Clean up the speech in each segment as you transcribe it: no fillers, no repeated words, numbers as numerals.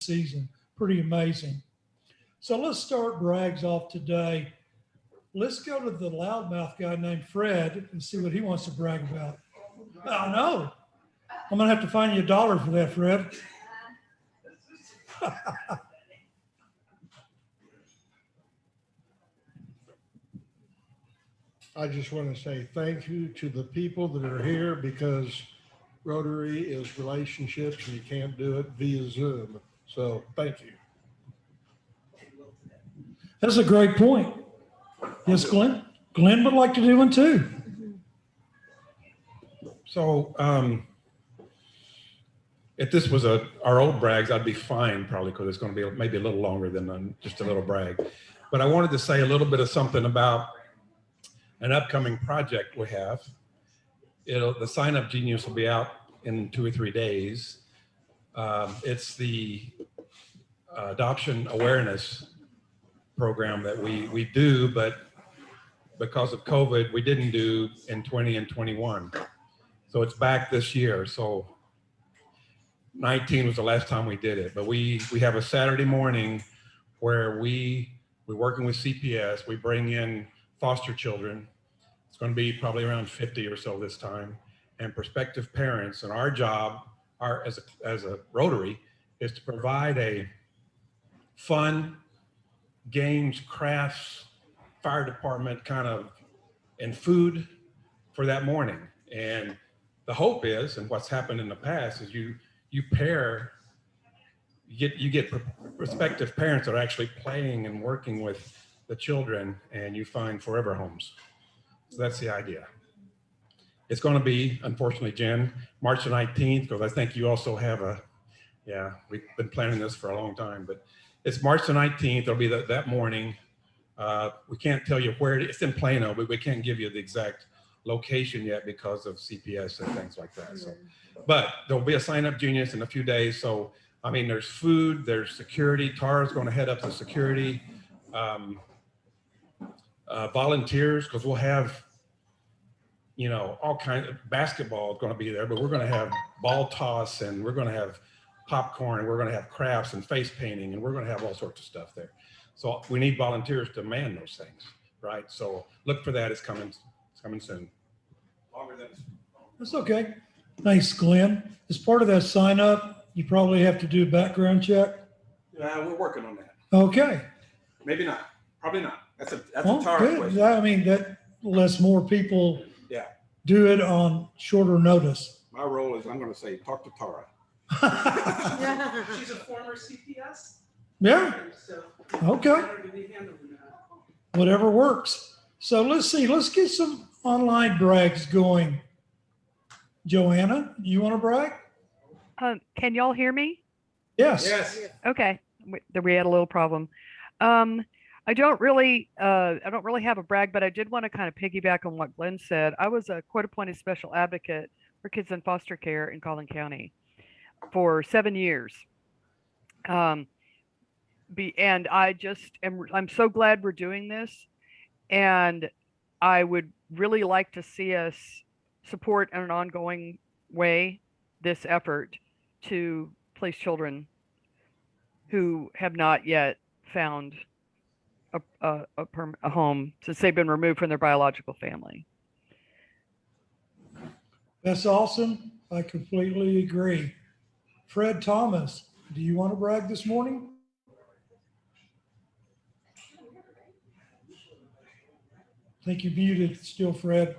season. Pretty amazing. So let's start brags off today. Let's go to the loudmouth guy named Fred and see what he wants to brag about. I know. I'm going to have to find you $1 for that, Fred. I just want to say thank you to the people that are here, because Rotary is relationships and you can't do it via Zoom. So thank you. That's a great point. Yes, Glenn. Glenn would like to do one too. So if this was our old brags, I'd be fine probably, because it's going to be maybe a little longer than just a little brag. But I wanted to say a little bit of something about an upcoming project we have. The Sign Up Genius will be out in 2 or 3 days. It's the adoption awareness program that we do, but because of COVID, we didn't do in 20 and 21. So it's back this year. So 19 was the last time we did it, but we have a Saturday morning where we're working with CPS. We bring in foster children. It's going to be probably around 50 or so this time, and prospective parents. And our job, as a Rotary, is to provide a fun, games, crafts, fire department kind of, and food for that morning. And the hope is, and what's happened in the past, is you get prospective parents that are actually playing and working with the children, and you find forever homes. So that's the idea. It's going to be, unfortunately, Jen, March the 19th, because I think you also have we've been planning this for a long time, but it's March the 19th. It'll be that morning. We can't tell you where it's in Plano, but we can't give you the exact location yet because of CPS and things like that. So, but there'll be a Sign Up Genius in a few days. So, I mean, there's food, there's security. Tara's going to head up to security. Volunteers, because we'll have, all kinds of basketball is going to be there, but we're going to have ball toss, and we're going to have popcorn, and we're going to have crafts and face painting, and we're going to have all sorts of stuff there. So we need volunteers to man those things, right? So look for that. It's coming soon. Longer than That's okay. Thanks, Glenn. As part of that sign up, you probably have to do a background check. We're working on that. Okay. Maybe not. Probably not. That's a Well, Tara good. question. I mean, that lets more people do it on shorter notice. My role is, I'm going to say, talk to Tara. She's a former CPS. Yeah. So Okay. to be handling that. Whatever works. So let's see. Let's get some online brags going. Joanna, you want to brag? Can y'all hear me? Yes. Yes. Okay, we had a little problem. I don't really have a brag, but I did want to kind of piggyback on what Glenn said. I was a court-appointed special advocate for kids in foster care in Collin County for 7 years. And I'm so glad we're doing this, and I would really like to see us support in an ongoing way this effort to place children who have not yet found a home since they've been removed from their biological family. That's awesome. I completely agree. Fred Thomas, do you want to brag this morning? I think you're muted still, Fred.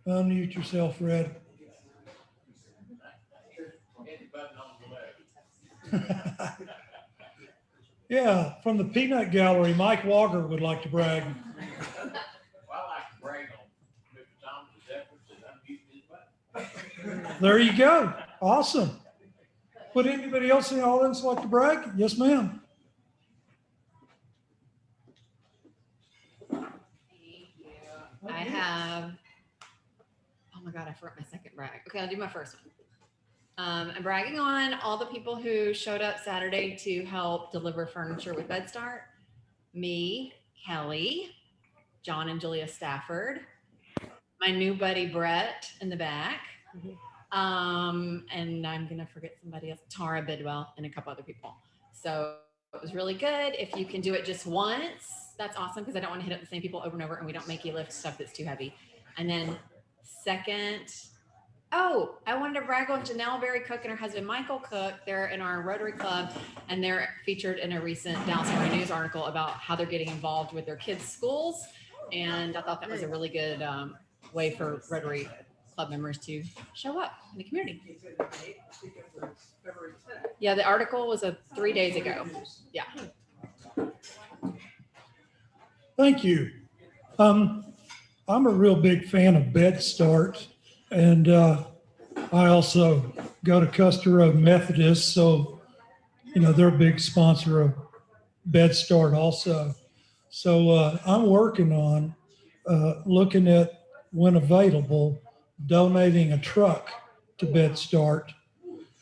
Unmute yourself, Fred. Yeah, from the Peanut Gallery, Mike Walker would like to brag. Well, I like to brag on Mr. Thomas's efforts and unmute his button. There you go. Awesome. Would anybody else in the audience like to brag? Yes, ma'am. Thank you. I have, oh my God, I forgot my second brag. Okay, I'll do my first one. I'm bragging on all the people who showed up Saturday to help deliver furniture with Bed Start. Me, Kelly, John and Julia Stafford, my new buddy Brett in the back, And I'm gonna forget somebody else, Tara Bidwell, and a couple other people. So it was really good. If you can do it just once, that's awesome, because I don't want to hit up the same people over and over, and we don't make you lift stuff that's too heavy. And then second, oh, I wanted to brag on Janelle Berry Cook and her husband Michael Cook. They're in our Rotary Club, and they're featured in a recent Dallas Morning News article about how they're getting involved with their kids' schools. And I thought that was a really good way for Rotary Club members to show up in the community. Yeah, the article was 3 days ago. Yeah. Thank you. I'm a real big fan of Bed Start, and I also go to Custer Road Methodist, so they're a big sponsor of Bed Start also. So I'm working on looking at, when available, donating a truck to Bed Start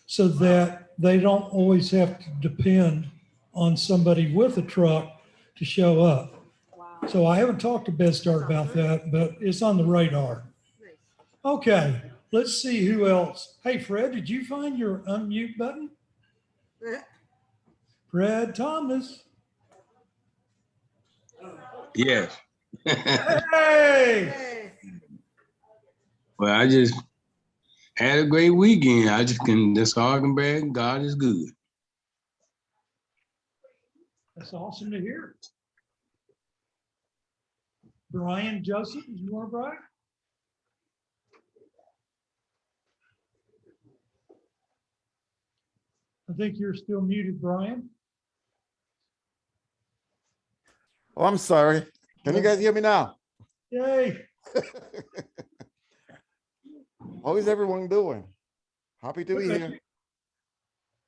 so that they don't always have to depend on somebody with a truck to show up. So I haven't talked to Bed Start about that, but it's on the radar. Okay, let's see who else. Hey, Fred, did you find your unmute button? Fred Thomas. Yes. Hey! Well, I just had a great weekend. That's all I can brag. God is good. That's awesome to hear. Brian Joseph, did you want to brag? I think you're still muted, Brian. Oh, I'm sorry. Can you guys hear me now? Yay. How is everyone doing? Happy to be here.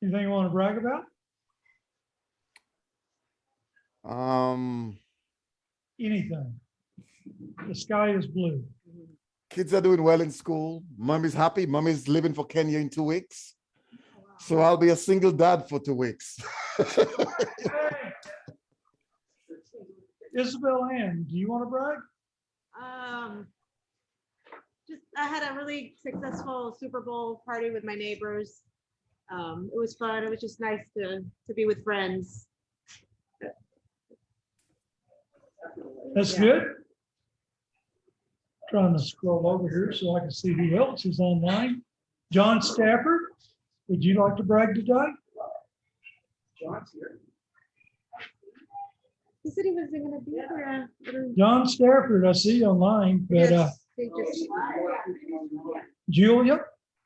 Anything you want to brag about? Anything. The sky is blue. Kids are doing well in school. Mommy's happy. Mommy's leaving for Kenya in 2 weeks. So I'll be a single dad for 2 weeks. Isabel Ann, do you want to brag? Just I had a really successful Super Bowl party with my neighbors. It was fun. It was just nice to be with friends. That's good. Trying to scroll over here so I can see who else is online. John Stafford, would you like to brag today? John's here. He said he wasn't going to be there. John Stafford, I see you online, but Yes, Julia,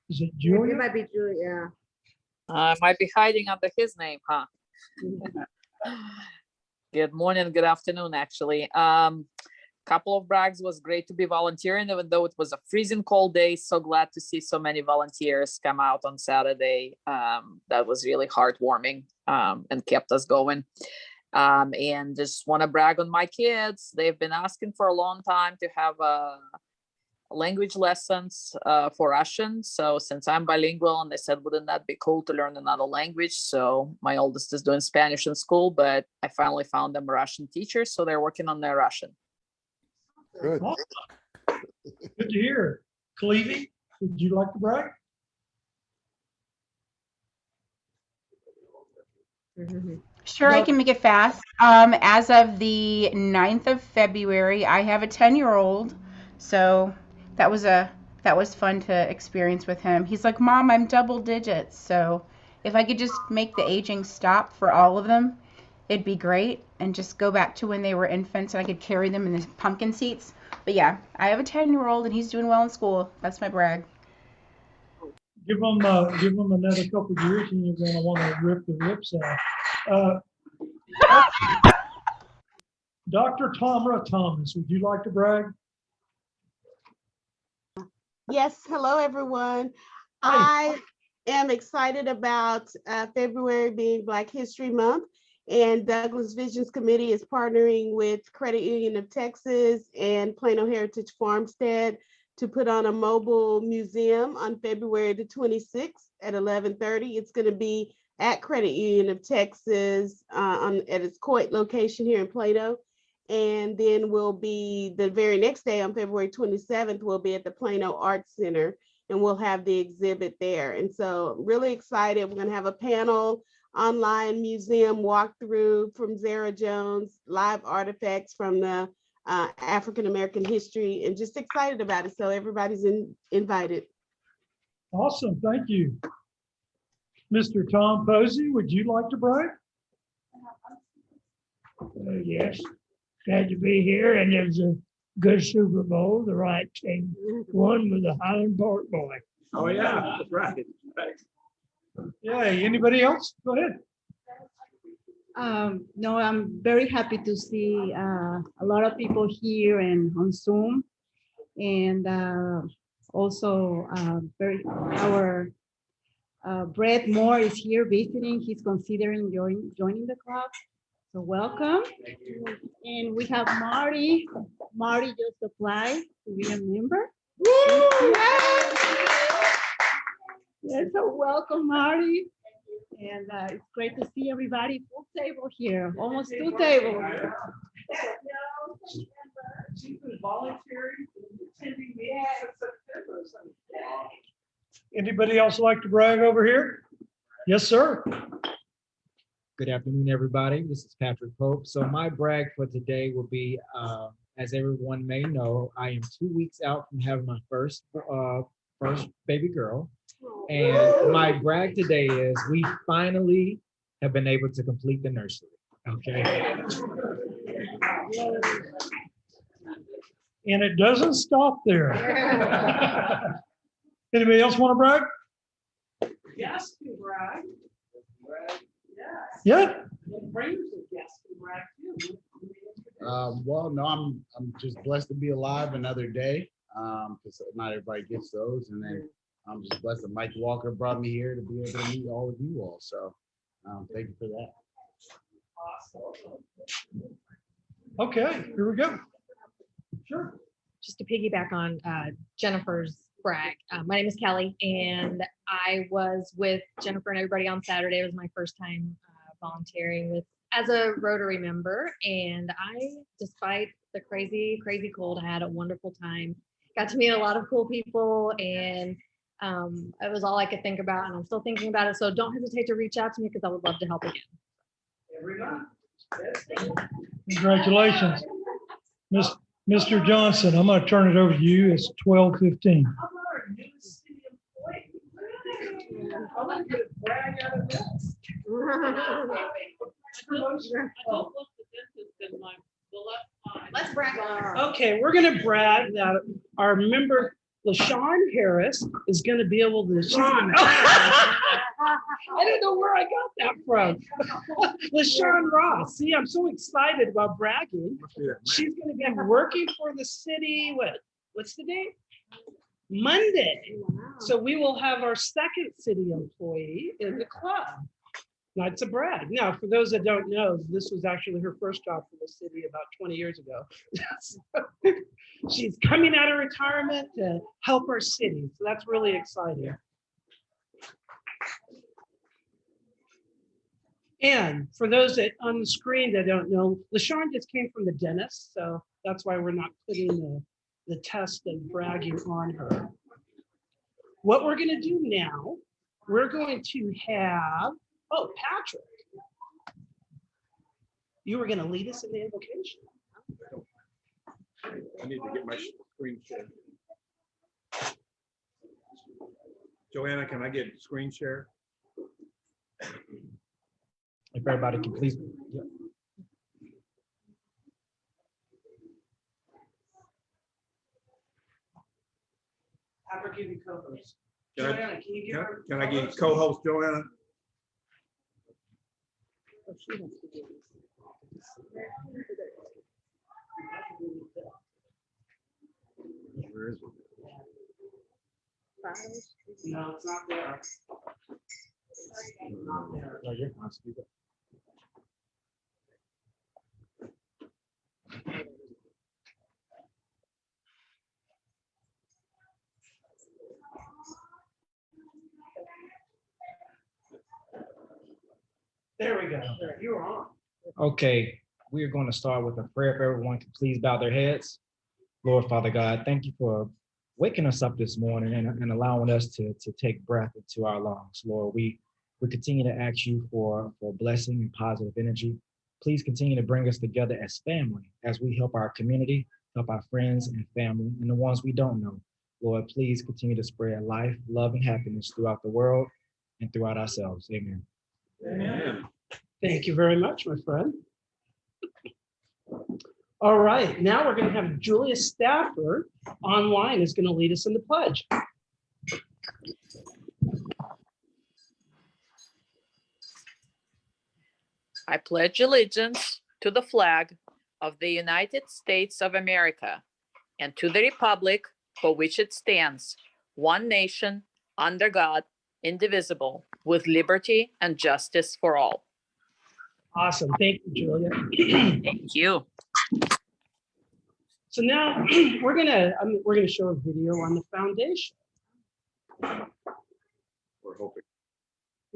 is it it Julia? might be Julia. I might be hiding under his name, huh? Good morning, good afternoon, actually. Couple of brags. Was great to be volunteering, even though it was a freezing cold day. So glad to see so many volunteers come out on Saturday. That was really heartwarming and kept us going. And just want to brag on my kids. They've been asking for a long time to have language lessons for Russian. So since I'm bilingual, and they said, wouldn't that be cool to learn another language? So my oldest is doing Spanish in school, but I finally found them a Russian teacher. So they're working on their Russian. Good. Awesome. Good to hear. Clevie, would you like to brag? Sure, I can make it fast. As of the 9th of February, I have a 10-year-old. So that was fun to experience with him. He's like, Mom, I'm double digits. So if I could just make the aging stop for all of them, it'd be great. And just go back to when they were infants and I could carry them in the pumpkin seats. But yeah, I have a 10-year-old and he's doing well in school. That's my brag. Give them another couple of years and you're going to want to rip their lips out. Dr. Tamra Thomas, would you like to brag? Yes, hello everyone. I am excited about February being Black History Month, and Douglas Visions Committee is partnering with Credit Union of Texas and Plano Heritage Farmstead to put on a mobile museum on February the 26th at 11:30. It's going to be at Credit Union of Texas at its Coit location here in Plano. And then we'll be the very next day on February 27th, we'll be at the Plano Arts Center. and we'll have the exhibit there. And so really excited. We're going to have a panel, online museum walkthrough from Zara Jones, live artifacts from the African-American history, and just excited about it. So everybody's invited. Awesome, thank you. Mr. Tom Posey, would you like to brag? Yes, glad to be here, and it was a good Super Bowl. The right team won with the Highland Park boy. Oh, yeah, that's right. Yay, anybody else? Go ahead. No, I'm very happy to see a lot of people here and on Zoom, and also our Brett Moore is here visiting. He's considering joining the club, so welcome. And we have Marty. Marty just applied to be a member. Yes, so welcome, Marty. And it's great to see everybody. Full table here, almost 2 tables. Anybody else like to brag over here? Yes, sir. Good afternoon, everybody. This is Patrick Pope. So my brag for today will be, as everyone may know, I am 2 weeks out from having my first baby girl. And my brag today is we finally have been able to complete the nursery. Okay. And it doesn't stop there. Anybody else want to brag? Yes, to brag. Yeah. Well, no, I'm just blessed to be alive another day, because not everybody gets those. And then I'm just blessed that Mike Walker brought me here to be able to meet all of you all. So thank you for that. Okay, here we go. Sure. Just to piggyback on Jennifer's brag. My name is Kelly, and I was with Jennifer and everybody on Saturday. It was my first time volunteering as a Rotary member, and despite the crazy cold, I had a wonderful time. Got to meet a lot of cool people, and it was all I could think about, and I'm still thinking about it. So don't hesitate to reach out to me, because I would love to help again. Congratulations. Mr. Johnson, I'm going to turn it over to you. It's 12:15. Let's brag. Okay, we're gonna brag that our member LaShawn Harris is gonna be able to. I don't know where I got that from. LaShawn Ross. See, I'm so excited about bragging. She's gonna be working for the city. What's the date? Monday. So we will have our second city employee in the club. That's a brag. Now, for those that don't know, this was actually her first job for the city about 20 years ago. She's coming out of retirement to help our city. So that's really exciting. And for those that on the screen that don't know, LaShawn just came from the dentist. So that's why we're not putting the test of bragging on her. What we're going to do now, we're going to have, Patrick, you were going to lead us in the invocation. I need to get my screen share. Joanna, can I get screen share? If everybody can please. Yeah. Patrick, give you co-host. Can Joanna, can you give her? Can I get co-host Joanna? Oh, she wants to do this. Where is it? No, it's not there. Not there. Oh, you're fine, speak up. There we go. You were on. Okay, we are going to start with a prayer. If everyone can please bow their heads. Lord, Father God, thank you for waking us up this morning and allowing us to take breath into our lungs. Lord, we continue to ask you for blessing and positive energy. Please continue to bring us together as family as we help our community, help our friends and family, and the ones we don't know. Lord, please continue to spread life, love, and happiness throughout the world and throughout ourselves. Amen. Amen. Thank you very much, my friend. All right, now we're going to have Julia Stafford online is going to lead us in the pledge. I pledge allegiance to the flag of the United States of America and to the republic for which it stands, one nation, under God, indivisible, with liberty and justice for all. Awesome. Thank you, Julia. Thank you. So now we're gonna show a video on the foundation. We're hoping.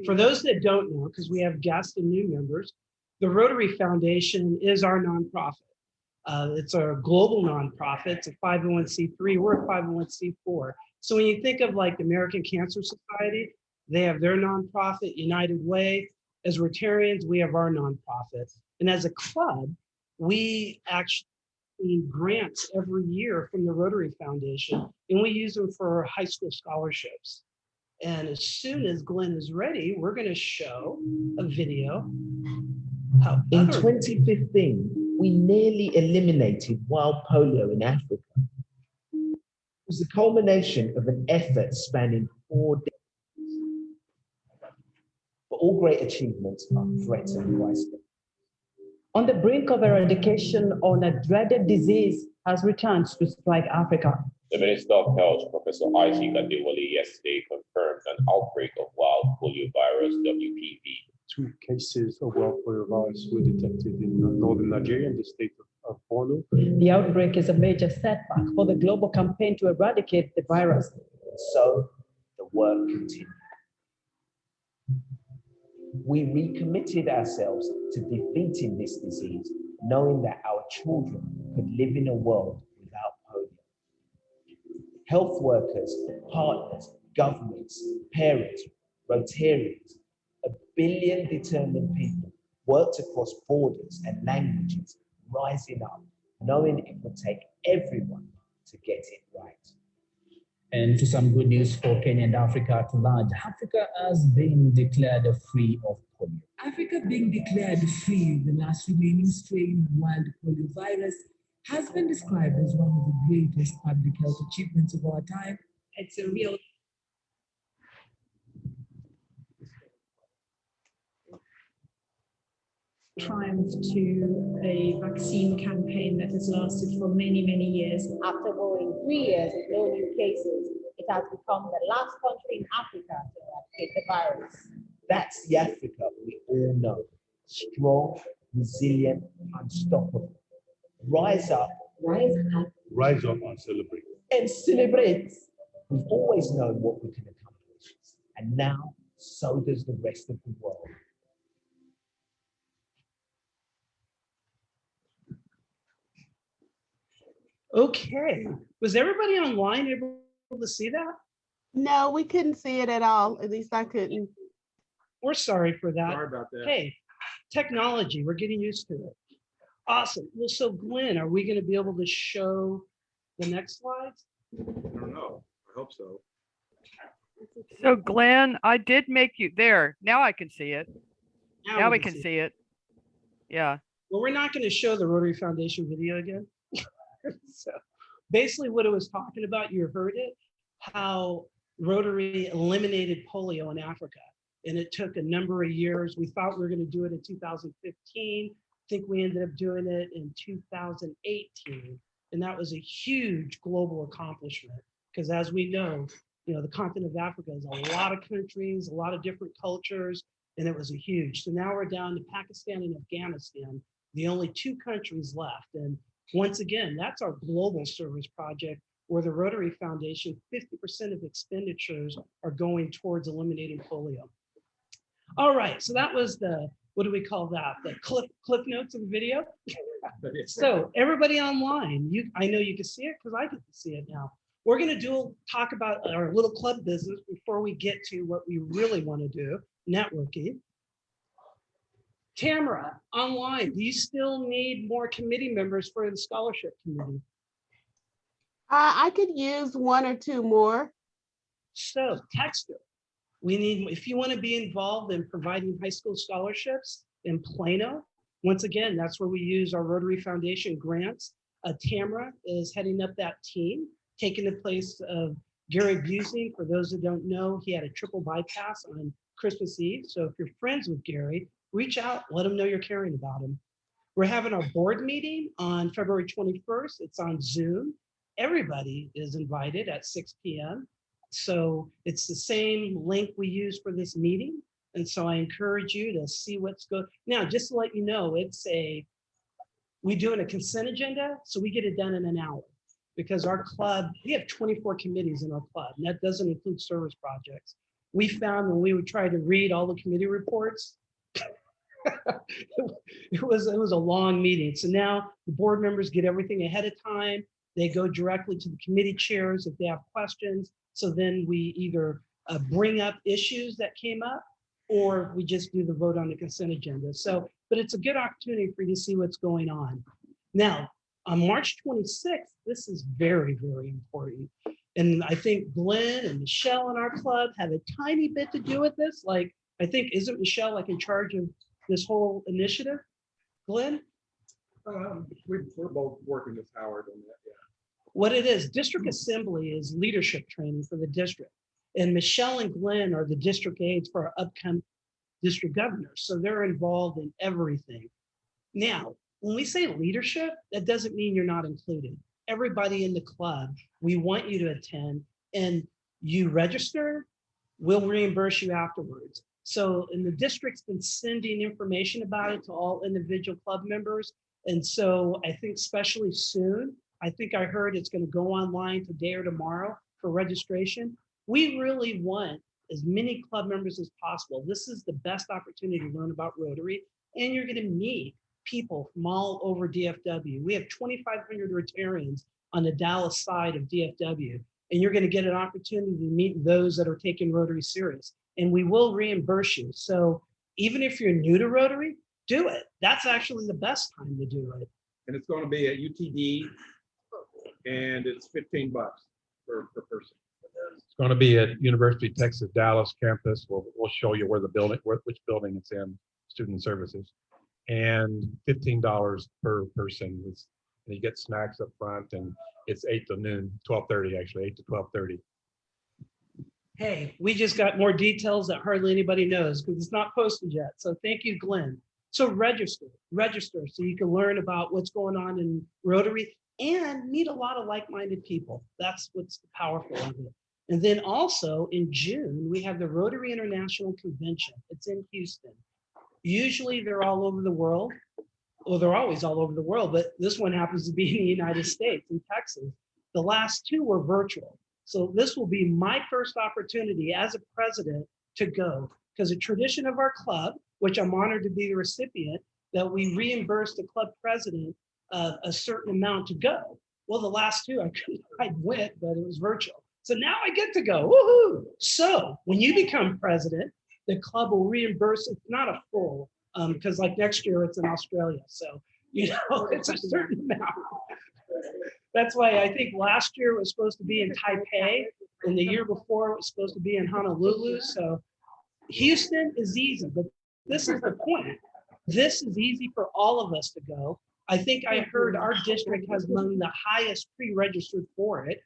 For those that don't know, because we have guests and new members, the Rotary Foundation is our nonprofit. It's a global nonprofit. It's a 501c3. We're a 501c4. So when you think of like the American Cancer Society, they have their nonprofit, United Way. As Rotarians, we have our nonprofit. And as a club, we actually grants every year from the Rotary Foundation, and we use them for high school scholarships. And as soon as Glenn is ready, we're going to show a video. In 2015, we nearly eliminated wild polio in Africa. It was the culmination of an effort spanning 4 decades. But all great achievements are threatened by stigma. On the brink of eradication on a dreaded disease has returned to strike Africa. The Minister of Health, Professor Isaac Adewale, yesterday confirmed an outbreak of wild poliovirus, WPV. 2 cases of wild poliovirus were detected in northern Nigeria and the state of Polio. The outbreak is a major setback for the global campaign to eradicate the virus. So the work continued. We recommitted ourselves to defeating this disease, knowing that our children could live in a world without polio. Health workers, partners, governments, parents, Rotarians, 1 billion determined people worked across borders and languages, rising up, knowing it would take everyone to get it right. And to some good news for Kenya and Africa at large, Africa has been declared free of polio. Africa being declared free of the last remaining strain of wild polio virus has been described as one of the greatest public health achievements of our time. It's a real triumph to a vaccine campaign that has lasted for many, many years. After going 3 years with no new cases, it has become the last country in Africa to eradicate the virus. That's the Africa we all know. Strong, resilient, unstoppable. Rise up. Rise up. Rise up and celebrate. And celebrate. We've always known what we can accomplish. And now, so does the rest of the world. Okay, was everybody online able to see that? No, we couldn't see it at all. At least I couldn't. We're sorry for that. Sorry about that. Hey, technology, we're getting used to it. Awesome. Well, so Glenn, are we going to be able to show the next slides? I don't know. I hope so. So Glenn, I did make you there. Now I can see it. Now we can see it. Yeah. Well, we're not going to show the Rotary Foundation video again. So basically what it was talking about, you heard it, how Rotary eliminated polio in Africa. And it took a number of years. We thought we were going to do it in 2015. I think we ended up doing it in 2018. And that was a huge global accomplishment. Because as we know, the continent of Africa is a lot of countries, a lot of different cultures, and it was a huge. So now we're down to Pakistan and Afghanistan, the only 2 countries left. And once again, that's our global service project where the Rotary Foundation, 50% of expenditures are going towards eliminating polio. All right, so that was the, what do we call that? The clip notes of the video. So everybody online, I know you can see it because I get to see it now. we're going to talk about our little club business before we get to what we really want to do, networking. Tamara, online, do you still need more committee members for the scholarship committee? I could use one or two more. So text her. We need, if you want to be involved in providing high school scholarships in Plano, once again, that's where we use our Rotary Foundation grants. Tamara is heading up that team, taking the place of Gary Busey. For those that don't know, he had a triple bypass on Christmas Eve. So if you're friends with Gary, reach out, let him know you're caring about him. We're having our board meeting on February 21st. It's on Zoom. Everybody is invited at 6 p.m. So it's the same link we use for this meeting. And so I encourage you to see what's going. Now, just to let you know, we do a consent agenda, so we get it done in an hour. Because our club, we have 24 committees in our club, and that doesn't include service projects. We found when we would try to read all the committee reports, it was a long meeting. So now the board members get everything ahead of time. They go directly to the committee chairs if they have questions. So then we either bring up issues that came up, or we just do the vote on the consent agenda. So, but it's a good opportunity for you to see what's going on. Now, on March 26th, this is very, very important. And I think Glenn and Michelle in our club have a tiny bit to do with this. Like, I think, isn't Michelle like in charge of this whole initiative? Glenn? We're both working with Howard on that, yeah. What it is, district assembly is leadership training for the district. And Michelle and Glenn are the district aides for our upcoming district governors. So they're involved in everything. Now, when we say leadership, that doesn't mean you're not included. Everybody in the club, we want you to attend, and you register, we'll reimburse you afterwards. So, and the district's been sending information about it to all individual club members. And so I think especially soon, I think I heard it's going to go online today or tomorrow for registration. We really want as many club members as possible. This is the best opportunity to learn about Rotary, and you're going to meet people from all over DFW. We have 2,500 Rotarians on the Dallas side of DFW, and you're going to get an opportunity to meet those that are taking Rotary serious, and we will reimburse you. So even if you're new to Rotary, do it. That's actually the best time to do it. And it's going to be at UTD, and it's $15 per person. It's going to be at University of Texas Dallas campus. We'll show you where the building, which building it's in, student services, and $15 per person. And you get snacks up front, and it's 8 to noon, 12:30 actually, 8 to 12:30. Hey, we just got more details that hardly anybody knows because it's not posted yet. So thank you, Glenn. So register so you can learn about what's going on in Rotary and meet a lot of like-minded people. That's what's powerful of it. And then also in June, we have the Rotary International Convention. It's in Houston. Usually they're all over the world. Well, they're always all over the world, but this one happens to be in the United States, in Texas. The last two were virtual. So this will be my first opportunity as a president to go, because a tradition of our club, which I'm honored to be the recipient, that we reimbursed the club president a certain amount to go. Well, the last two I went, but it was virtual. So now I get to go, woohoo! So when you become president, the club will reimburse, it's not a full, because like next year it's in Australia. So, you know, it's a certain amount. That's why I think last year it was supposed to be in Taipei, and the year before it was supposed to be in Honolulu. So Houston is easy, but this is the point. This is easy for all of us to go. I think I heard our district has among the highest pre-registered for it.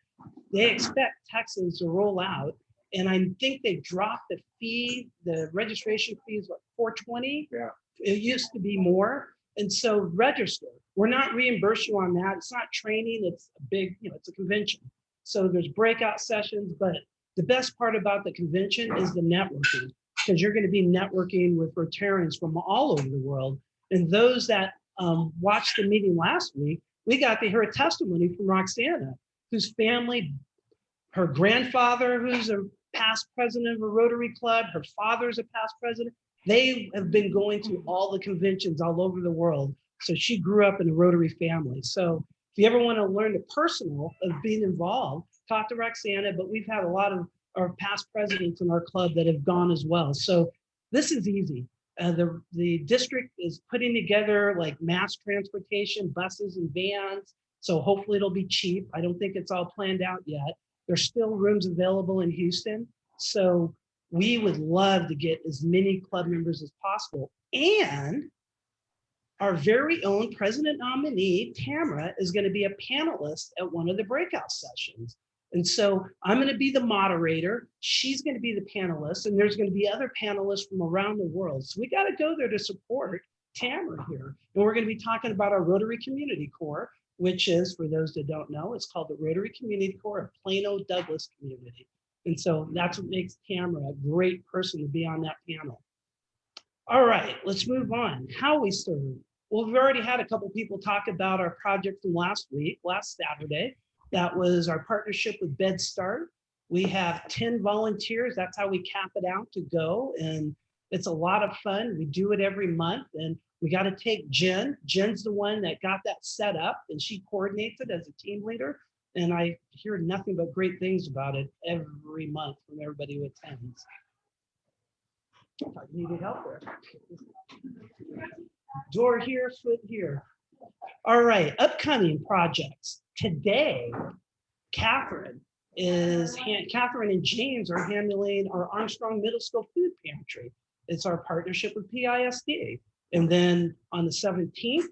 They expect Texans to roll out, and I think they dropped the fee. The registration fee is what, $420? Yeah. It used to be more. And so register. We're not reimbursing you on that. It's not training. It's a big, it's a convention. So there's breakout sessions, but the best part about the convention is the networking, because you're going to be networking with Rotarians from all over the world. And those that watched the meeting last week, we got to hear a testimony from Roxana, whose family, her grandfather, who's a past president of a Rotary Club, her father's a past president. They have been going to all the conventions all over the world. So she grew up in a Rotary family. So if you ever want to learn the personal of being involved, talked to Roxana, but we've had a lot of our past presidents in our club that have gone as well. So this is easy. The district is putting together like mass transportation, buses and vans. So hopefully it'll be cheap. I don't think it's all planned out yet. There's still rooms available in Houston. So we would love to get as many club members as possible. And our very own president nominee, Tamara, is going to be a panelist at one of the breakout sessions. And so I'm going to be the moderator. She's going to be the panelist, and there's going to be other panelists from around the world. So we got to go there to support Tamara here. And we're going to be talking about our Rotary Community Corps, which is, for those that don't know, it's called the Rotary Community Corps of Plano Douglas Community. And so that's what makes Tamara a great person to be on that panel. All right, let's move on. How we serve. Well, we've already had a couple people talk about our project from last Saturday. That was our partnership with Bed Start. We have 10 volunteers. That's how we cap it out to go. And it's a lot of fun. We do it every month. And we got to take Jen. Jen's the one that got that set up, and she coordinates it as a team leader. And I hear nothing but great things about it every month from everybody who attends. I needed help there. Door here, foot here. All right, upcoming projects. Today, Catherine and James are handling our Armstrong Middle School Food Pantry. It's our partnership with PISD. And then on the 17th,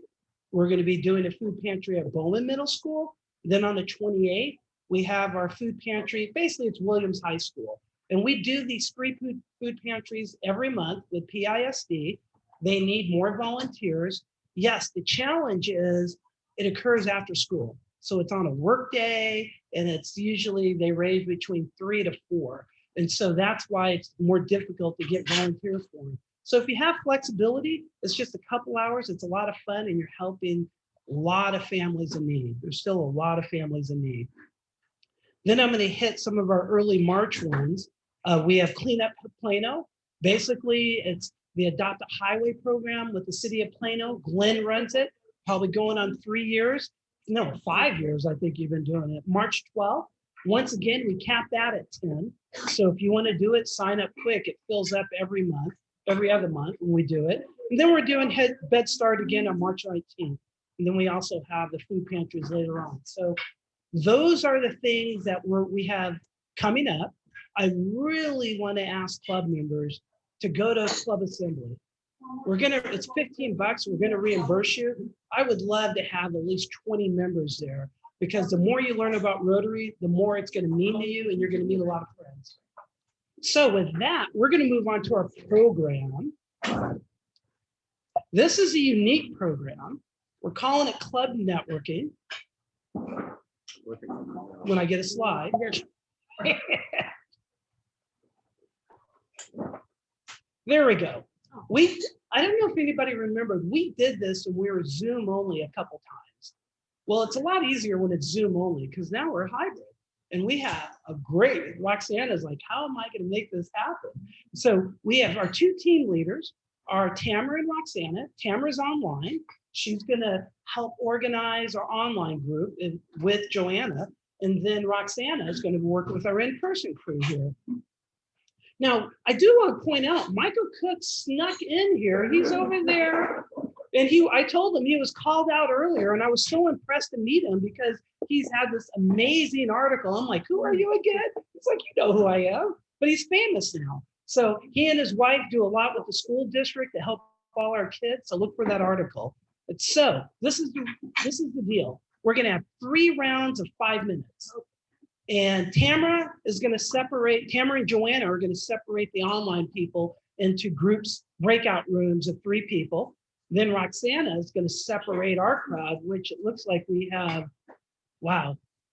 we're going to be doing a food pantry at Bowman Middle School. Then on the 28th, we have our food pantry. Basically, it's Williams High School. And we do these free food pantries every month with PISD. They need more volunteers. Yes, the challenge is it occurs after school. So it's on a work day, and it's usually they range between 3 to 4. And so that's why it's more difficult to get volunteers for them. So if you have flexibility, it's just a couple hours. It's a lot of fun, and you're helping a lot of families in need. There's still a lot of families in need. Then I'm going to hit some of our early March ones. We have Clean Up Plano. Basically, it's the Adopt a Highway program with the city of Plano. Glenn runs it, probably going on 3 years. No, 5 years, I think you've been doing it. March 12th. Once again, we cap that at 10. So if you want to do it, sign up quick. It fills up every month, every other month when we do it. And then we're doing Bed Start again on March 19th. And then we also have the food pantries later on. So those are the things that we have coming up. I really want to ask club members to go to club assembly. It's $15. We're gonna reimburse you. I would love to have at least 20 members there, because the more you learn about Rotary, the more it's gonna mean to you, and you're gonna meet a lot of friends. So with that, we're gonna move on to our program. This is a unique program. We're calling it Club Networking. When I get a slide. There we go. I don't know if anybody remembered, we did this when we were Zoom only a couple times. Well, it's a lot easier when it's Zoom only, because now we're hybrid. And we have a great, Roxana's like, how am I going to make this happen? So we have our 2 team leaders, are Tamara and Roxana. Tamara's online. She's going to help organize our online group with Joanna. And then Roxana is going to work with our in-person crew here. Now, I do want to point out, Michael Cook snuck in here. He's over there. And I told him he was called out earlier, and I was so impressed to meet him because he's had this amazing article. I'm like, who are you again? It's like, you know who I am, but he's famous now. So he and his wife do a lot with the school district to help all our kids. So look for that article. But so this is the deal. We're going to have 3 rounds of 5 minutes. And Tamara and Joanna are going to separate the online people into groups, breakout rooms of 3 people. Then Roxana is going to separate our crowd, which it looks like we have,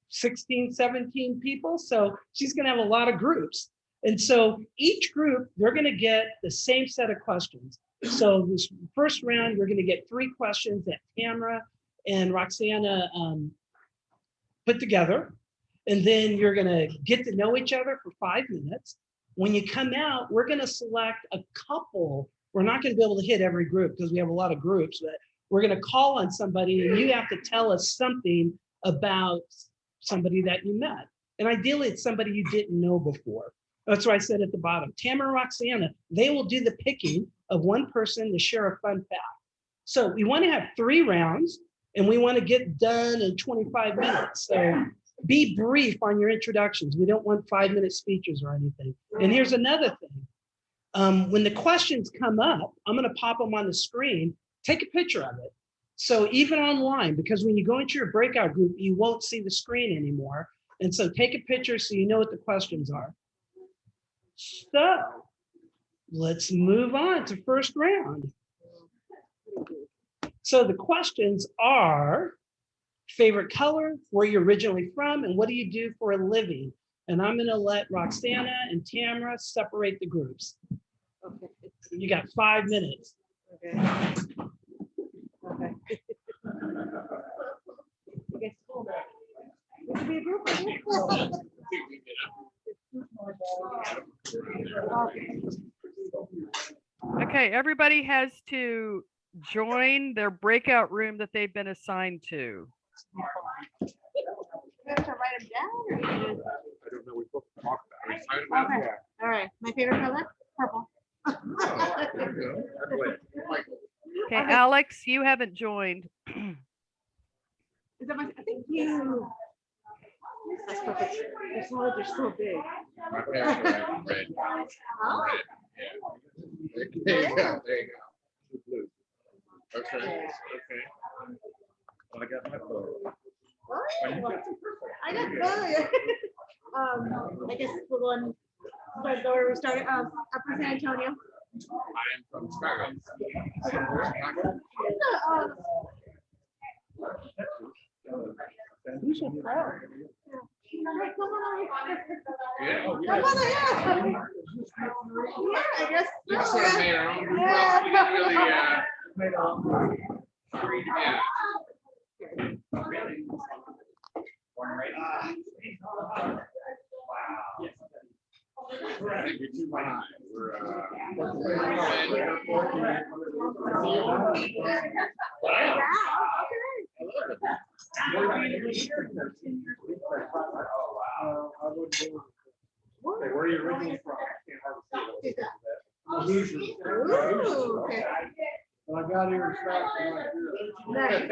16, 17 people. So she's going to have a lot of groups. And so each group, they're going to get the same set of questions. So this first round, we're going to get 3 questions that Tamara and Roxana put together. And then you're going to get to know each other for 5 minutes. When you come out, we're going to select a couple. We're not going to be able to hit every group because we have a lot of groups, but we're going to call on somebody and you have to tell us something about somebody that you met. And ideally, it's somebody you didn't know before. That's what I said at the bottom. Tamara and Roxana, they will do the picking of one person to share a fun fact. So we want to have 3 rounds and we want to get done in 25 minutes. So be brief on your introductions. We don't want 5-minute speeches or anything. And here's another thing. When the questions come up, I'm going to pop them on the screen. Take a picture of it. So even online, because when you go into your breakout group, you won't see the screen anymore. And so take a picture so you know what the questions are. So let's move on to first round. So the questions are favorite color, where you're originally from, and what do you do for a living? And I'm going to let Roxana and Tamara separate the groups. Okay. You got 5 minutes. Okay. Okay. Okay, cool. This will be a group. Okay, everybody has to join their breakout room that they've been assigned to. You have to write them down, or you just... I don't know, we both talked about it. Okay. All right. My favorite color, purple. Okay, Alex, you haven't joined. Is that my, I think you. That's perfect. They're small, they're so big. My parents are red. Oh. Red, yeah. There you go, there you go. Okay, okay. Well, I got my photo. I got both. I guess we're going, where we started, Upper San Antonio. I am from Chicago. You should pro. Come on, Yeah. come on, yeah. Yeah, I guess. You sort of made our own. You didn't really, yeah. I think you're too behind. We're, Where are you originally from? Ooh, okay. I got here fast. Nice.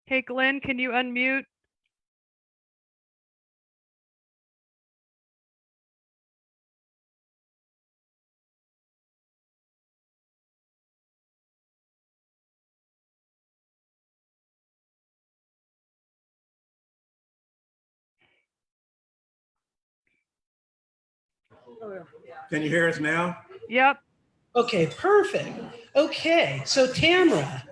Hey, Glenn, can you unmute? Can you hear us now? Yep. Okay, perfect. Okay, so Tamara,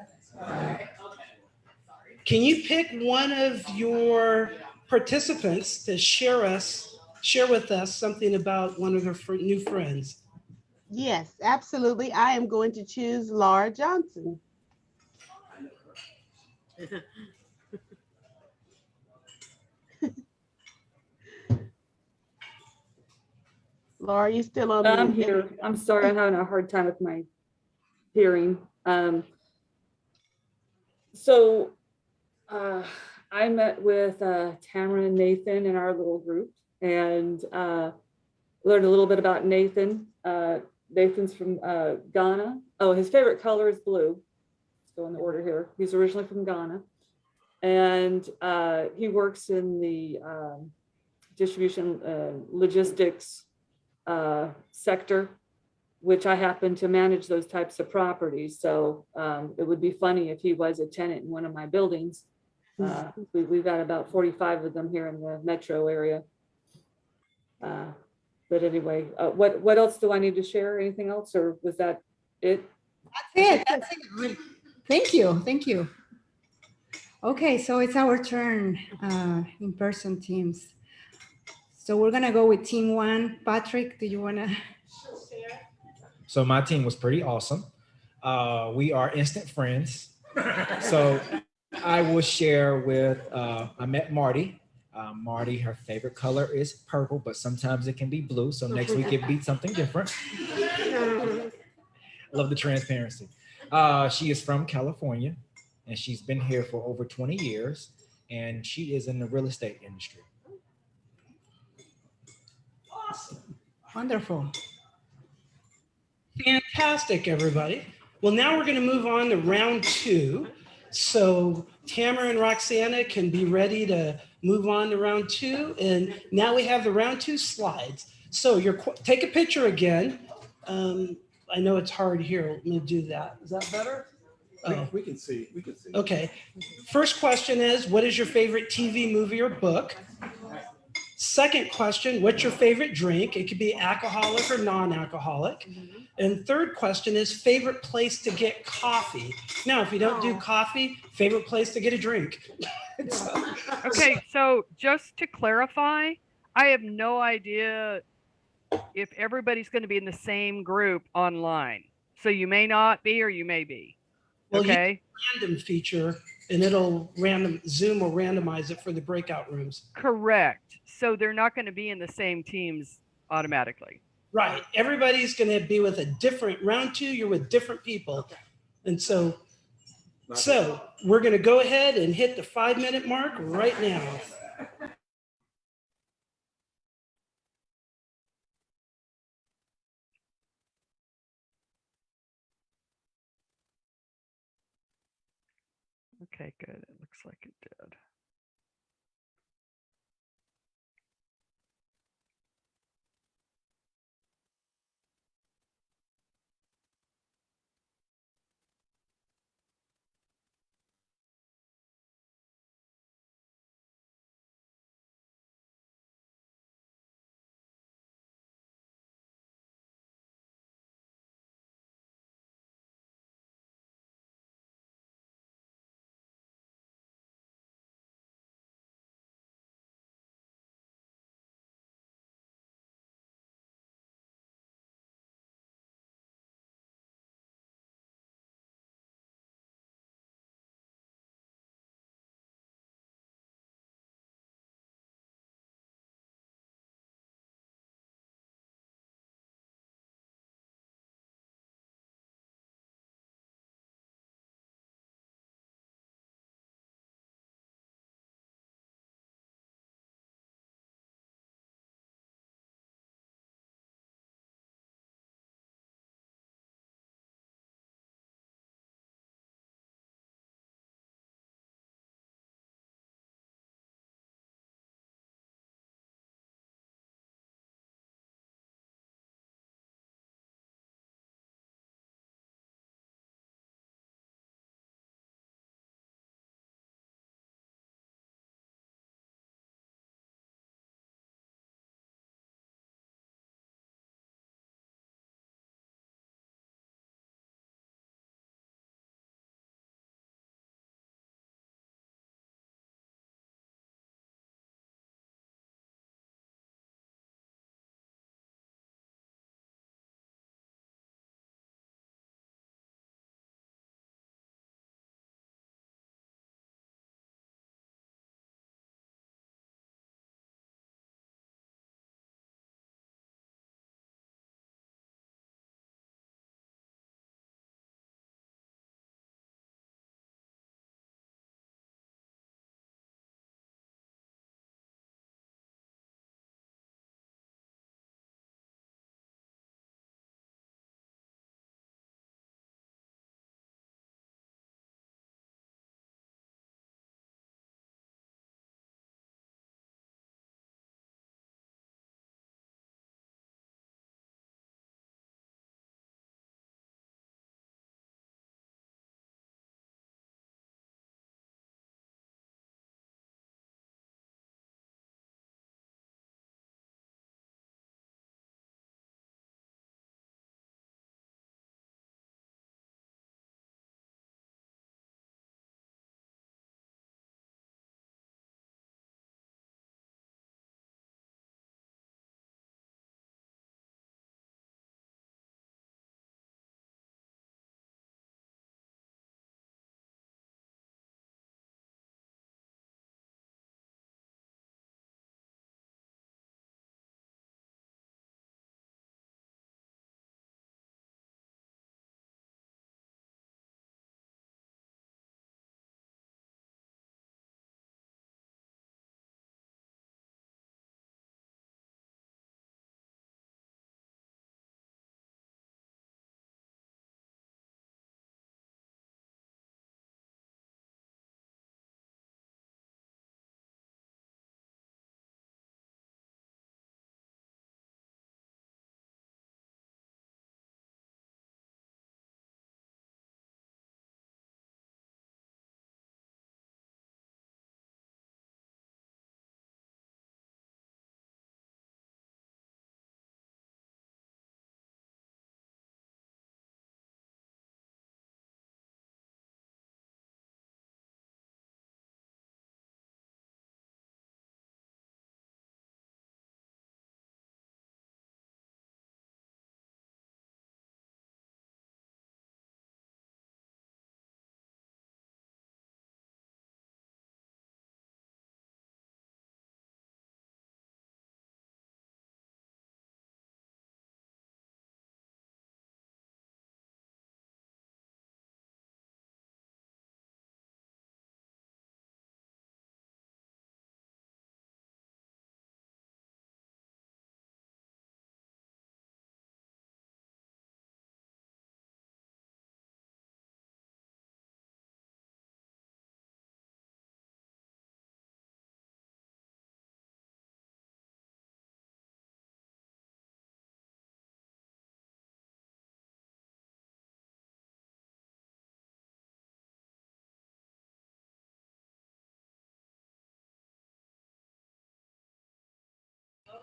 can you pick one of your participants to share with us something about one of her new friends? Yes, absolutely. I am going to choose Laura Johnson. Laura, you still on I'm mute? here. I'm sorry, I'm having a hard time with my hearing. So I met with Tamara and Nathan in our little group and learned a little bit about Nathan. Nathan's from Ghana. Oh, his favorite color is blue. Let's go in the order here. He's originally from Ghana. And he works in the distribution logistics sector, which I happen to manage those types of properties. So it would be funny if he was a tenant in one of my buildings. We've got about 45 of them here in the metro area. But anyway, what else do I need to share? Anything else, or was that it? That's it. That's it. Thank you. Thank you. Okay, so it's our turn, in-person teams. So we're gonna go with team one. Patrick, do you wanna? So my team was pretty awesome. We are instant friends. So I will share with, I met Marty. Marty, her favorite color is purple, but sometimes it can be blue. So next week it be something different. Love the transparency. She is from California and she's been here for over 20 years and she is in the real estate industry. Awesome. Wonderful. Fantastic, everybody. Well, now we're going to move on to round two. So Tamara and Roxana can be ready to move on to round two. And now we have the round two slides. So take a picture again. I know it's hard here. Let me do that. Is that better? Oh. We can see. We can see. Okay. First question is, what is your favorite TV, movie, or book? Second question, what's your favorite drink? It could be alcoholic or non-alcoholic. And third question is favorite place to get coffee. Now, if you don't do coffee, favorite place to get a drink. Okay, so just to clarify, I have no idea if everybody's going to be in the same group online. So you may not be, or you may be. Well, okay. Random feature, and Zoom will randomize it for the breakout rooms. Correct. So they're not going to be in the same teams automatically. Right. Everybody's going to be with a different round two. You're with different people. Okay. And so we're going to go ahead and hit the 5-minute mark right now. Okay, good. It looks like it did.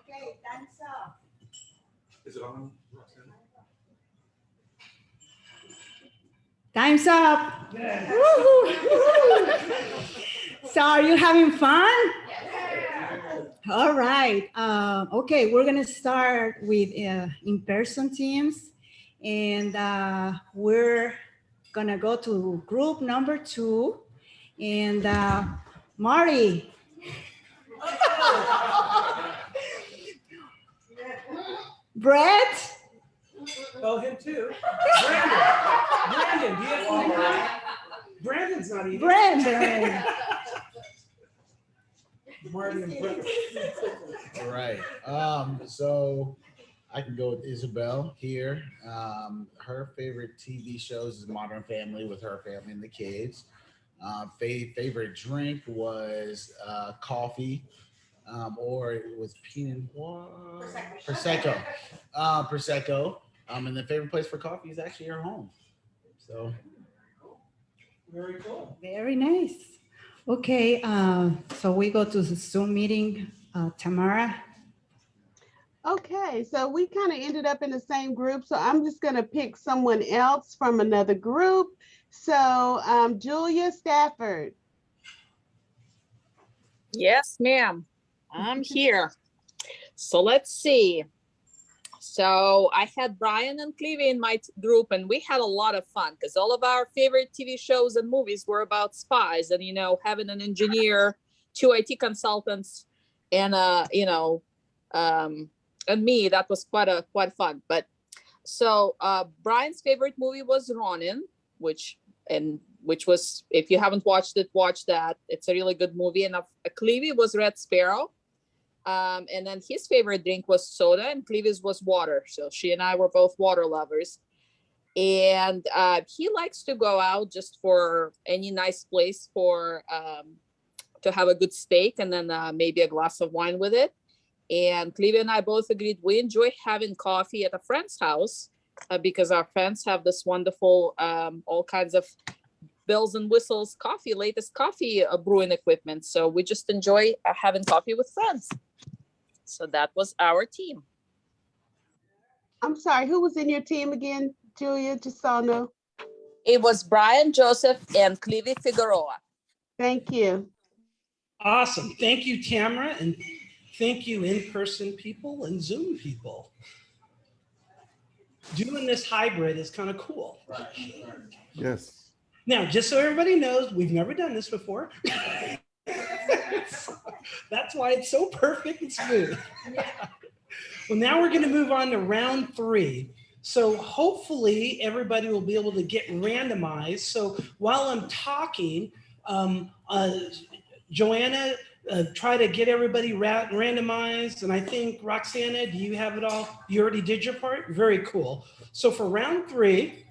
Okay, time's up. Is it on? Time's up. Woo-hoo. So are you having fun? All right. Okay, we're gonna start with in-person teams, and we're gonna go to group number 2, and Marty. Brett. Oh, him too. Brandon. Brandon, do you have something? Brandon's not eating. Brandon. Marty and Brett. All right. So I can go with Isabel here. Her favorite TV shows is Modern Family with her family and the kids. Favorite drink was coffee, or it was Pinot Prosecco. Prosecco. And the favorite place for coffee is actually her home. So Very cool. Very nice. Okay, so we go to the Zoom meeting. Tamara. Okay, so we kind of ended up in the same group, so I'm just going to pick someone else from another group. So Julia Stafford. Yes, ma'am. I'm here. So let's see. So I had Brian and Clevie in my group, and we had a lot of fun because all of our favorite TV shows and movies were about spies, and having an engineer, 2 IT consultants, and and me. That was quite fun. But so Brian's favorite movie was Ronin, which was, if you haven't watched it, watch that. It's a really good movie. And Clevie was Red Sparrow. And then his favorite drink was soda, and Cleve's was water. So she and I were both water lovers. And he likes to go out just for any nice place to have a good steak, and then maybe a glass of wine with it. And Cleve and I both agreed we enjoy having coffee at a friend's house because our friends have this wonderful, all kinds of bells and whistles latest coffee brewing equipment. So we just enjoy having coffee with friends. So that was our team. I'm sorry, who was in your team again, Julia? Just so I know. It was Brian Joseph and Clevie Figueroa. Thank you. Awesome. Thank you, Tamara, and thank you, in-person people and Zoom people. Doing this hybrid is kind of cool. Yes. Now, just so everybody knows, we've never done this before. That's why it's so perfect and smooth. Well, now we're going to move on to round 3. So hopefully everybody will be able to get randomized. So while I'm talking, Joanna, try to get everybody randomized. And I think, Roxana, do you have it all? You already did your part? Very cool. So for round 3,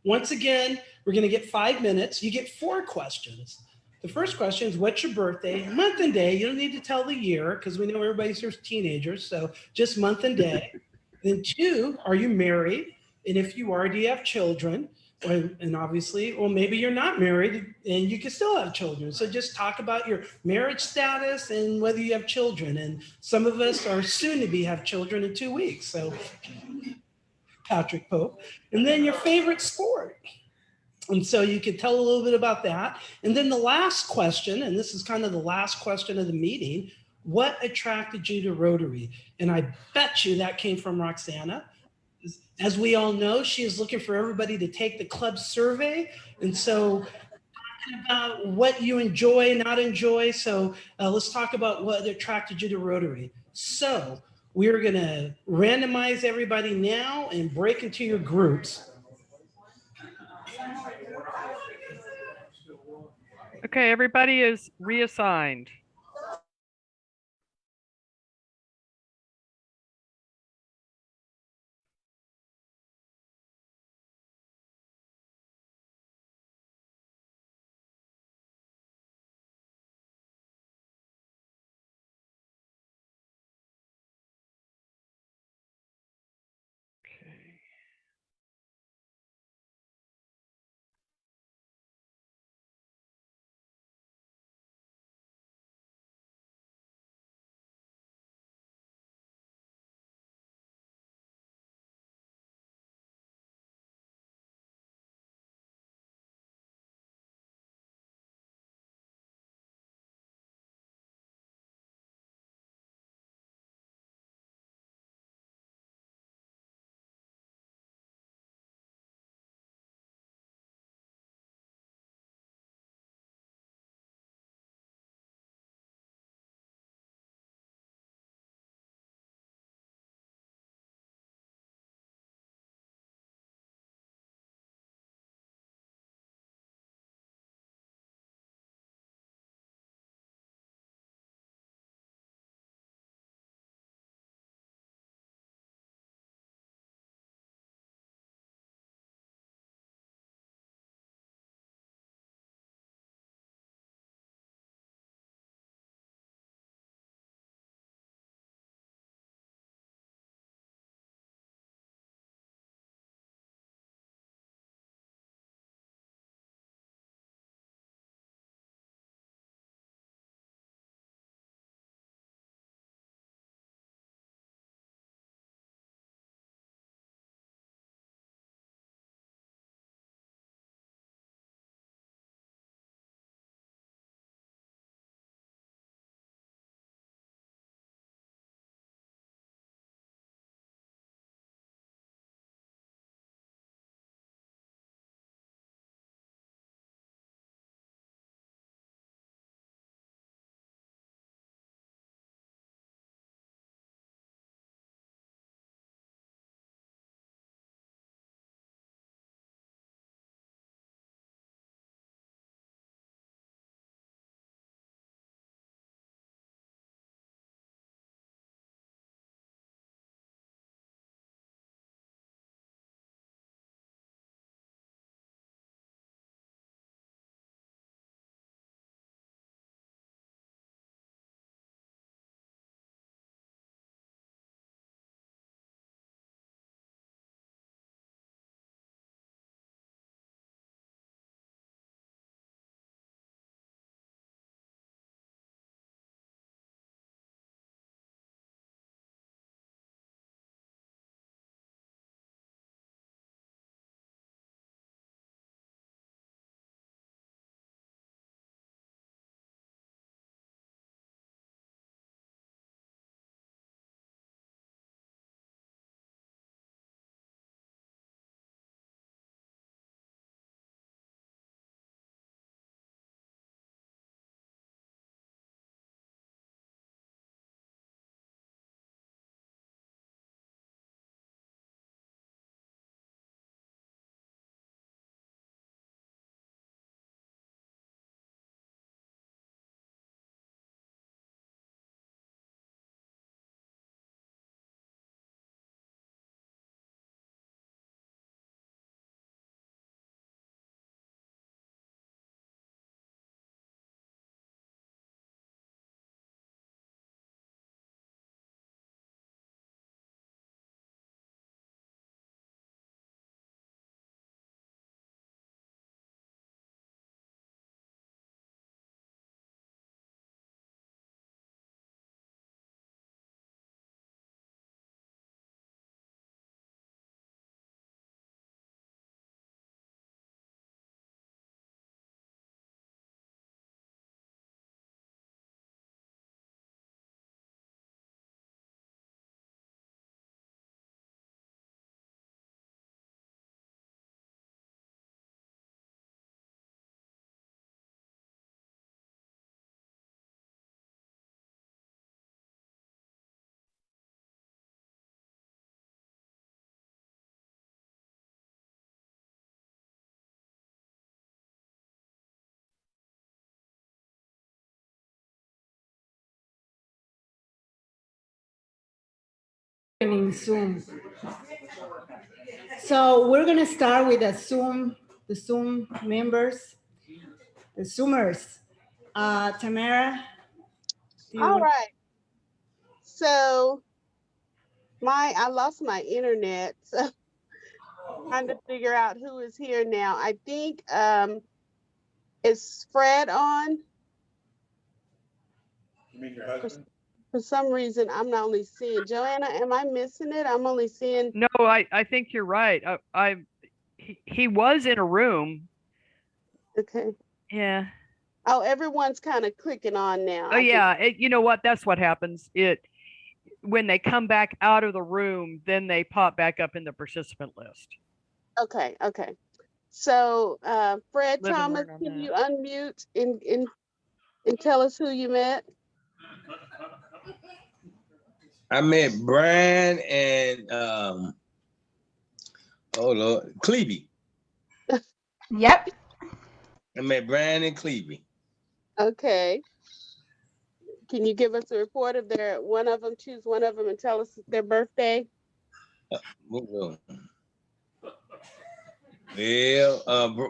once again, we're going to get 5 minutes. You get 4 questions. The first question is, what's your birthday? Month and day. You don't need to tell the year because we know everybody's here's teenagers. So just month and day. Then 2, are you married? And if you are, do you have children? And obviously, well, maybe you're not married and you can still have children. So just talk about your marriage status and whether you have children. And some of us are soon to be have children in 2 weeks. So Patrick Pope. And then your favorite sport. And so you could tell a little bit about that. And then the last question, and this is kind of the last question of the meeting, what attracted you to Rotary? And I bet you that came from Roxana. As we all know, she is looking for everybody to take the club survey. And so talking about what you enjoy, not enjoy. So let's talk about what attracted you to Rotary. So we're going to randomize everybody now and break into your groups. Okay, everybody is reassigned. In Zoom. So we're gonna start with the Zoom members, the Zoomers. Tamara, do you All want? right. So I lost my internet, so trying to figure out who is here now. I think is Fred on? You mean your husband? For some reason, I'm not only seeing Joanna. Am I missing it? I'm only seeing. No, I think you're right. He was in a room. Okay. Yeah. Oh, everyone's kind of clicking on now. Oh yeah. You know what? That's what happens. When they come back out of the room, then they pop back up in the participant list. Okay. Okay. So, Fred Live and Thomas, learn on can that. you unmute and tell us who you met? I met Brian and oh Lord, Clevie. Yep. I met Brian and Clevie. Okay. Can you give us a report of one of them, choose one of them and tell us their birthday? Well,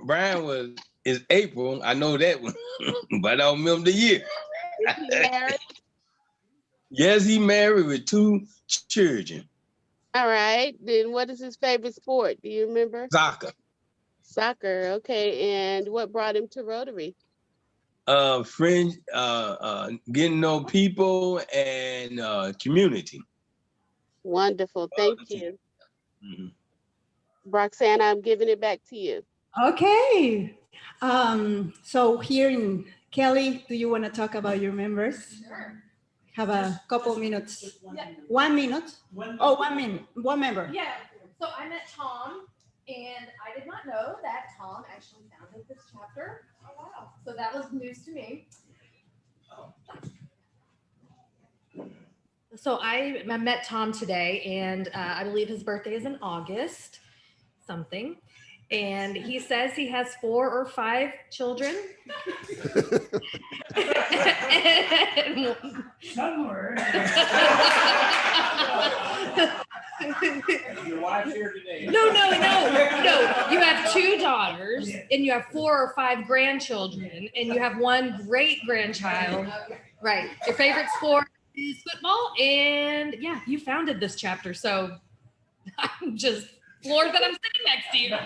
Brian is April. I know that one, but I don't remember the year. Is he married? Yes, he married with 2 children. All right. Then what is his favorite sport? Do you remember? Soccer. Soccer. Okay. And what brought him to Rotary? Friends, getting to know people and community. Wonderful. Thank you. Mhm. Roxanne, I'm giving it back to you. Okay. So here in Kelly, do you want to talk about your members? Have a couple minutes. Yeah. 1 minute. Oh, 1 minute. One member. Yeah. So I met Tom, and I did not know that Tom actually founded this chapter. Oh, wow. So that was news to me. So I met Tom today, and I believe his birthday is in August something. And he says he has 4 or 5 children. Somewhere. Your wife's here today. No. You have 2 daughters, and you have 4 or 5 grandchildren, and you have 1 great grandchild. Right. Your favorite sport is football, and yeah, you founded this chapter. So I'm just floored that I'm sitting next to you.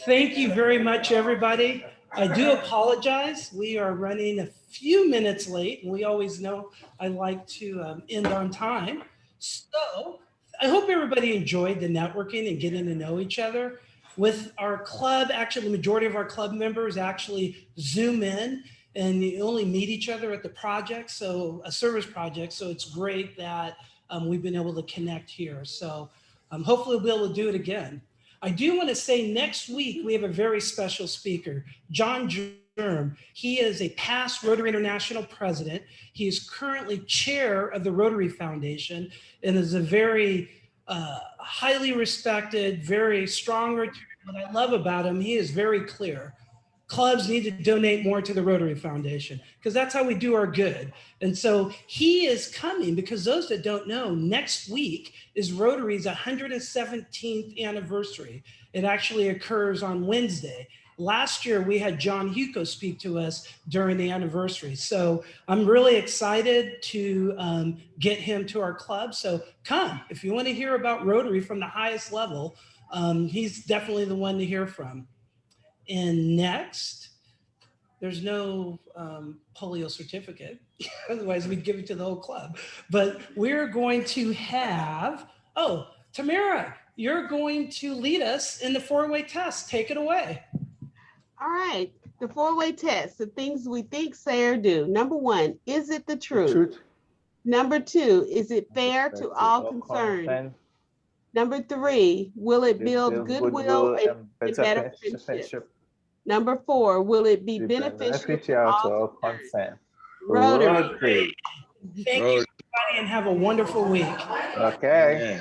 Thank you very much, everybody. I do apologize. We are running a few minutes late, and we always know I like to end on time. So I hope everybody enjoyed the networking and getting to know each other. With our club, actually, the majority of our club members actually Zoom in, and you only meet each other at the project, so a service project. So it's great that we've been able to connect here. So hopefully we'll be able to do it again. I do want to say next week, we have a very special speaker, John Germ. He is a past Rotary International president. He is currently chair of the Rotary Foundation and is a very highly respected, very strong Rotarian. What I love about him, he is very clear. Clubs need to donate more to the Rotary Foundation because that's how we do our good. And so he is coming because those that don't know, next week is Rotary's 117th anniversary. It actually occurs on Wednesday. Last year, we had John Huco speak to us during the anniversary. So I'm really excited to get him to our club. So come, if you want to hear about Rotary from the highest level, he's definitely the one to hear from. And next, there's no polio certificate. Otherwise, we'd give it to the whole club. But we're going to have, oh, Tamara, you're going to lead us in the 4-way test. Take it away. All right. The 4-way test, the things we think, say, or do. Number 1, is it the truth? Number 2, is it fair to all concerned? Number 3, will it build goodwill and better friendship? Number 4, will it be beneficial to all concerned? Rotary. Thank you, everybody, and have a wonderful week. Okay.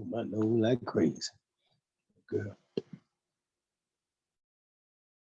My nose like crazy. Girl.